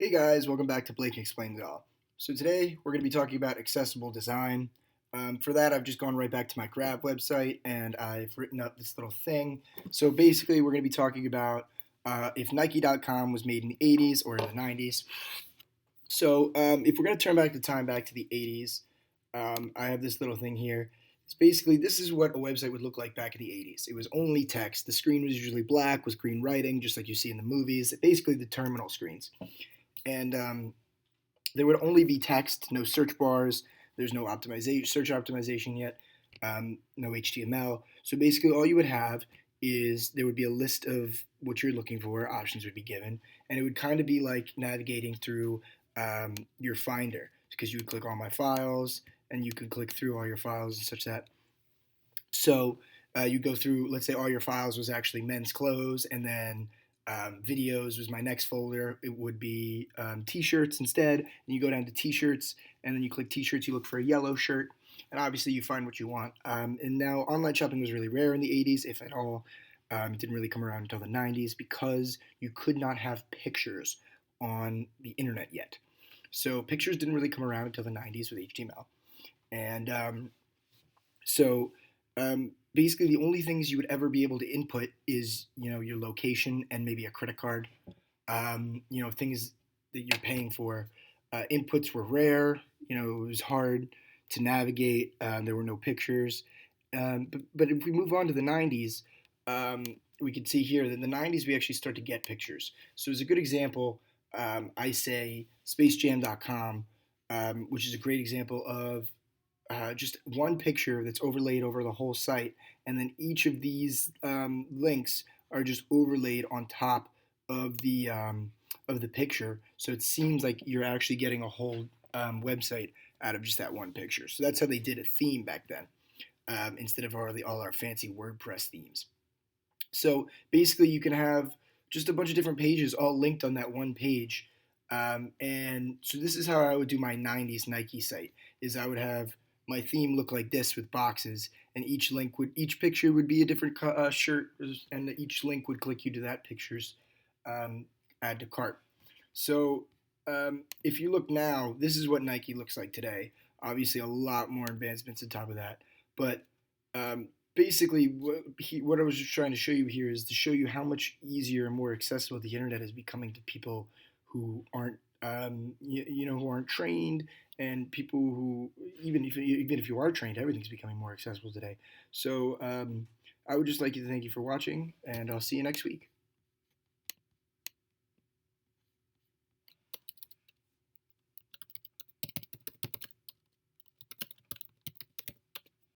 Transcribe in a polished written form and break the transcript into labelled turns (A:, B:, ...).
A: Hey guys, welcome back to Blake Explains It All. So today we're going to be talking about accessible design. For that, I've just gone right back to my Grab website and I've written up this little thing. So basically, we're going to be talking about if Nike.com was made in the 80s or in the 90s. So if we're going to turn back the time back to the 80s, I have this little thing here. It's basically, this is what a website would look like back in the 80s. It was only text. The screen was usually black with green writing, just like you see in the movies. Basically, the terminal screens. And there would only be text, no search bars. There's no optimization, search optimization yet, no HTML. So basically, all you would have is there would be a list of what you're looking for. Options would be given, and it would kind of be like navigating through your Finder because you would click all my files, and you could click through all your files and such that. So you go through, let's say all your files was actually men's clothes, and then videos was my next folder. It would be t-shirts instead. And you go down to t-shirts, and then you click t-shirts. You look for a yellow shirt, and obviously you find what you want. And now online shopping was really rare in the 80s, if at all. It didn't really come around until the 90s because you could not have pictures on the internet yet. So pictures didn't really come around until the 90s with HTML. And so basically, the only things you would ever be able to input is your location and maybe a credit card. Things that you're paying for. Inputs were rare. It was hard to navigate. There were no pictures. But if we move on to the 90s, we can see here that in the 90s we actually start to get pictures. So as a good example, I say spacejam.com, which is a great example of just one picture that's overlaid over the whole site, and then each of these links are just overlaid on top of the picture, so it seems like you're actually getting a whole website out of just that one picture. So that's how they did a theme back then, instead of all our fancy WordPress themes. So basically, you can have just a bunch of different pages all linked on that one page. And so this is how I would do my 90s Nike site, is I would have my theme look like this with boxes, and each picture would be a different shirt, and each link would click you to that picture's add to cart. So if you look now, this is what Nike looks like today. Obviously, a lot more advancements on top of that, but basically, what I was just trying to show you here is to show you how much easier and more accessible the internet is becoming to people who aren't, who aren't trained, and people who, even if you are trained, everything's becoming more accessible today. So I would just like to thank you for watching, and I'll see you next week.